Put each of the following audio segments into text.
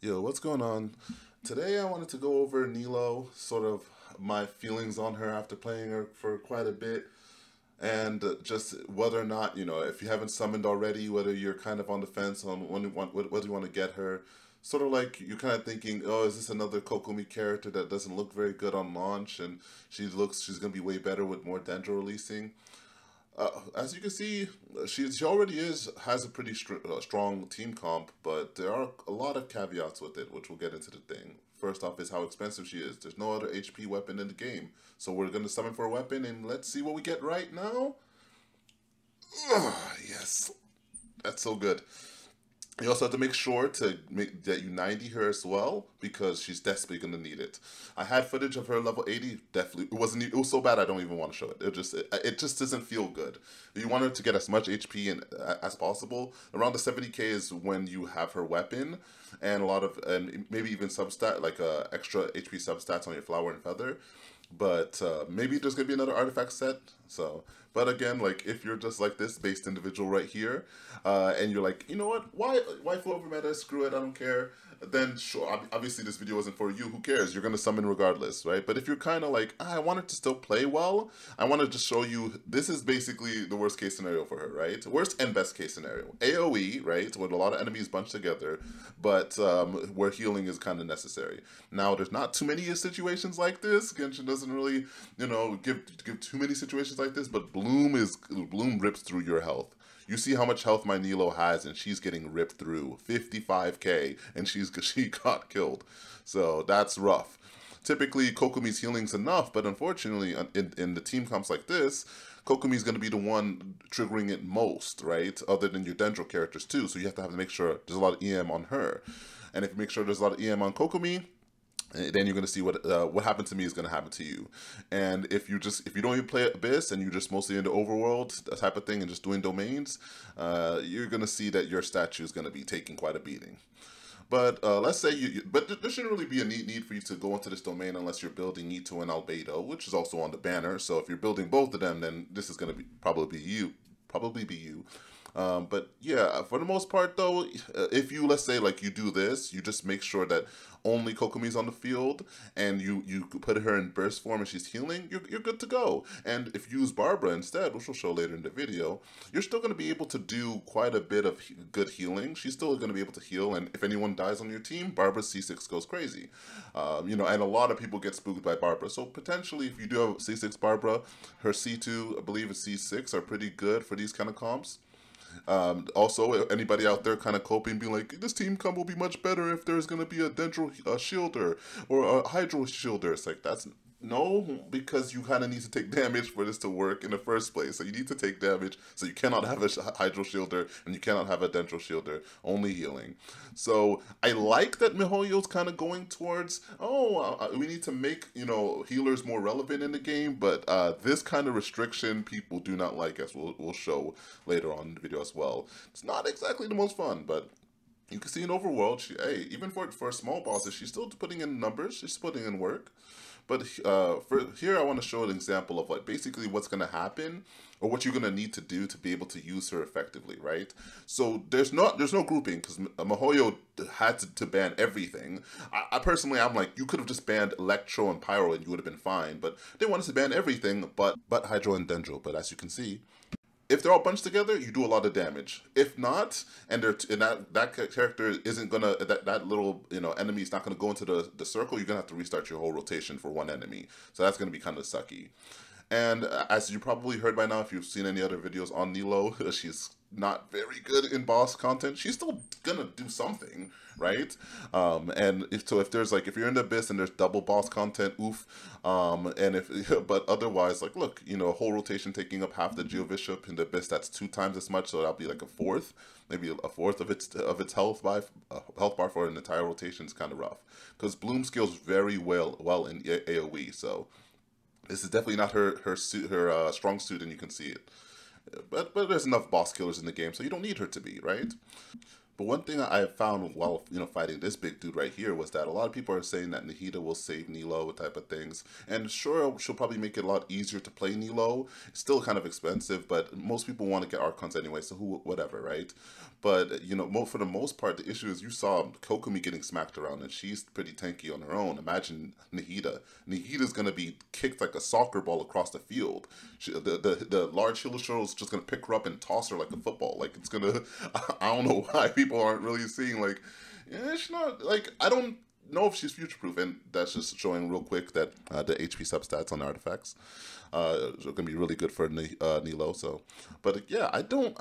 Yo, what's going on? Today I wanted to go over Nilou, sort of my feelings on her after playing her for quite a bit, and just whether or not, if you haven't summoned already, whether you're kind of on the fence on whether you want to get her. Sort of like you're kind of thinking, oh, is this another Kokomi character that doesn't look very good on launch, and she's gonna be way better with more Dendro releasing. As you can see, she already has a pretty strong team comp, but there are a lot of caveats with it, which we'll get into the thing. First off is how expensive she is. There's no other HP weapon in the game, so we're gonna summon for a weapon, and let's see what we get right now. Ugh, yes, that's so good. You also have to make sure to make that you 90 her as well because she's desperately gonna need it. I had footage of her level 80. Definitely, it was so bad I don't even want to show it. It just doesn't feel good. You want her to get as much HP as possible. Around the 70k is when you have her weapon and a lot of and maybe even substat like extra HP substats on your flower and feather. But maybe there's gonna be another artifact set. So, but again, like if you're just like this based individual right here, and you're like, you know what, why flow over meta? Screw it, I don't care. Then sure, obviously this video isn't for you. Who cares? You're gonna summon regardless, right? But if you're kind of like, I wanted to still play well, I want to just show you this is basically the worst case scenario for her, right? Worst and best case scenario. AOE, right, with a lot of enemies bunched together, but where healing is kind of necessary. Now, there's not too many situations like this. Genshin doesn't really, give too many situations like this. But Bloom rips through your health. You see how much health my Nilou has, and she's getting ripped through 55k, and she got killed. So that's rough. Typically, Kokomi's healing's enough, but unfortunately, in the team comps like this, Kokomi's going to be the one triggering it most, right? Other than your Dendro characters too. So you have to make sure there's a lot of EM on her. And if you make sure there's a lot of EM on Kokomi, then you're gonna see what happened to me is gonna happen to you. And if you don't even play Abyss and you're just mostly into overworld that type of thing and just doing domains, you're gonna see that your statue is gonna be taking quite a beating. But let's say but there shouldn't really be a need for you to go into this domain unless you're building Nito and Albedo, which is also on the banner. So if you're building both of them, then this is gonna probably be you. But yeah, for the most part though, if you, let's say like you do this, you just make sure that only Kokomi's on the field and you put her in burst form and she's healing, you're good to go. And if you use Barbara instead, which we'll show later in the video, you're still going to be able to do quite a bit of good healing. She's still going to be able to heal, and if anyone dies on your team, Barbara's C6 goes crazy. And a lot of people get spooked by Barbara. So potentially, if you do have C6 Barbara, her C2, I believe, is C6 are pretty good for these kind of comps. Also, anybody out there kind of coping, being like, this team comp will be much better if there's going to be a Dendro shielder or a Hydro shielder. It's like, that's no, because you kind of need to take damage for this to work in the first place. So you need to take damage. So you cannot have a Hydro shielder and you cannot have a Dendro shielder, only healing. So I like that miHoYo's kind of going towards, we need to make, healers more relevant in the game. But this kind of restriction people do not like, as we'll show later on in the video as well. It's not exactly the most fun, but you can see in Overworld, even for small bosses, she's still putting in numbers, she's putting in work. But for here, I want to show an example of basically what's going to happen or what you're going to need to do to be able to use her effectively, right? So there's no grouping because miHoYo had to ban everything. I personally, I'm like, you could have just banned Electro and Pyro and you would have been fine. But they wanted to ban everything but Hydro and Dendro. But as you can see, if they're all bunched together, you do a lot of damage. If not, and that character isn't gonna, that little enemy is not gonna go into the circle, you're gonna have to restart your whole rotation for one enemy. So that's gonna be kind of sucky. And as you probably heard by now, if you've seen any other videos on Nilou, she's not very good in boss content. She's still gonna do something, right? And if you're in the Abyss and there's double boss content, oof. But otherwise, like, look, whole rotation taking up half the Geobishop in the Abyss, that's 2 times as much, so that'll be like a fourth, maybe a fourth of its health bar for an entire rotation is kind of rough. Because Bloom scales very well in AOE, so this is definitely not her strong suit, and you can see it. But there's enough boss killers in the game, so you don't need her to be, right? But one thing I found while fighting this big dude right here was that a lot of people are saying that Nahida will save Nilou type of things, and sure she'll probably make it a lot easier to play Nilou. It's still kind of expensive, but most people want to get archons anyway, so whatever, right? But for the most part, the issue is you saw Kokomi getting smacked around, and she's pretty tanky on her own. Imagine Nahida. Nahida's gonna be kicked like a soccer ball across the field. The large Hillisho is just gonna pick her up and toss her like a football. Like it's gonna. I don't know why people aren't really seeing like, yeah, she's not like I don't know if she's future proof, and that's just showing real quick that the HP substats on artifacts are gonna be really good for Nilou. So, but yeah, I don't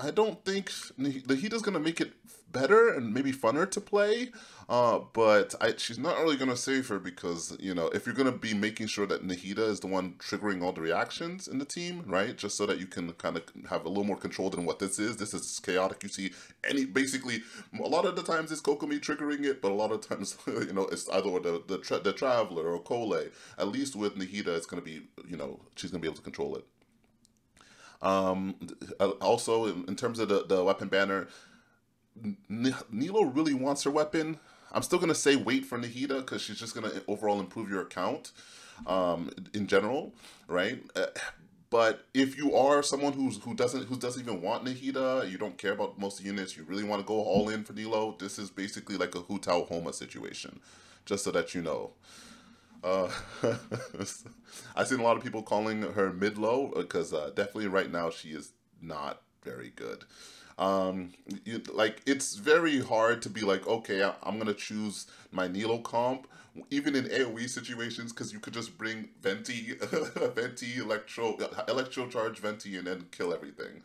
think Nahida's gonna make it better and maybe funner to play. But she's not really gonna save her because if you're gonna be making sure that Nahida is the one triggering all the reactions in the team, right? Just so that you can kind of have a little more control than what this is. This is chaotic. You see basically a lot of the times it's Kokomi triggering it, but a lot of times it's either the Traveler or Kole. At least with Nahida, it's gonna be she's gonna be able to control it. Also, in terms of the weapon banner, Nilou really wants her weapon. I'm still gonna say wait for Nahida because she's just gonna overall improve your account, in general, right? But if you are someone who doesn't even want Nahida, you don't care about most of the units, you really want to go all in for Nilou, this is basically like a Hu Tao Homa situation, just so that you know. I've seen a lot of people calling her mid-low because definitely right now she is not very good. It's very hard to be like, okay, I'm gonna choose my Nilou comp, even in AoE situations, because you could just bring Venti, Venti, Electro Charge Venti, and then kill everything.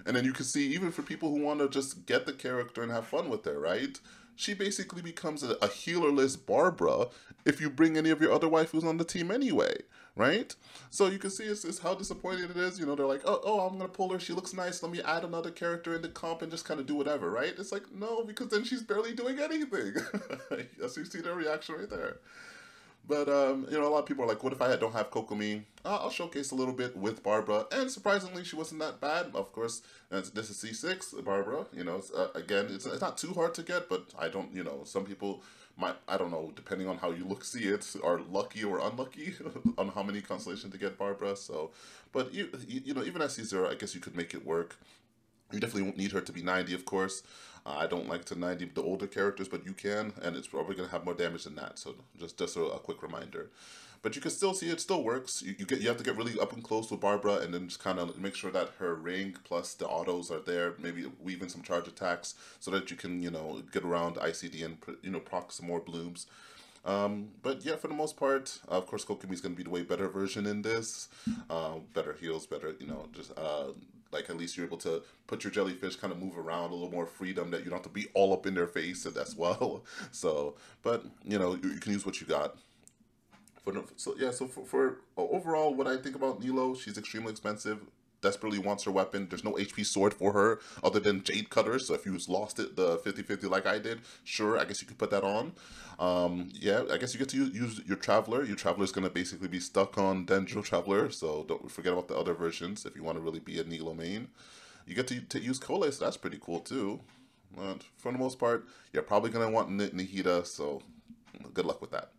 And then you can see, even for people who want to just get the character and have fun with her, right? She basically becomes a healerless Barbara if you bring any of your other waifus on the team anyway, right? So you can see it's how disappointing it is. They're like, oh, I'm going to pull her. She looks nice. Let me add another character in the comp and just kind of do whatever, right? It's like, no, because then she's barely doing anything. As you see their reaction right there. But, a lot of people are like, what if I don't have Kokomi? I'll showcase a little bit with Barbara. And surprisingly, she wasn't that bad. Of course, this is C6, Barbara. Again, it's not too hard to get, but I don't, some people might, I don't know, depending on how you see it, are lucky or unlucky on how many constellations to get Barbara. So, but, even at C0, I guess you could make it work. You definitely won't need her to be 90, of course. I don't like to 90 the older characters, but you can, and it's probably going to have more damage than that. So just a quick reminder. But you can still see it still works. You have to get really up and close with Barbara, and then just kind of make sure that her ring plus the autos are there. Maybe weave in some charge attacks so that you can get around ICD and proc some more blooms. But yeah, for the most part, of course, Kokomi's going to be the way better version in this. Better heals, better, just like at least you're able to put your jellyfish kind of move around, a little more freedom that you don't have to be all up in their face as well. So, but you can use what you got. So for overall, what I think about Nilou, she's extremely expensive. Desperately wants her weapon. There's no HP sword for her other than Jade Cutter. So if you lost it the 50-50 like I did, sure, I guess you could put that on. Yeah, I guess you get to use your Traveler. Your Traveler is going to basically be stuck on Dendro Traveler. So don't forget about the other versions if you want to really be a Nilou main. You get to use Kole, so that's pretty cool too. But for the most part, you're probably going to want Nahida. So good luck with that.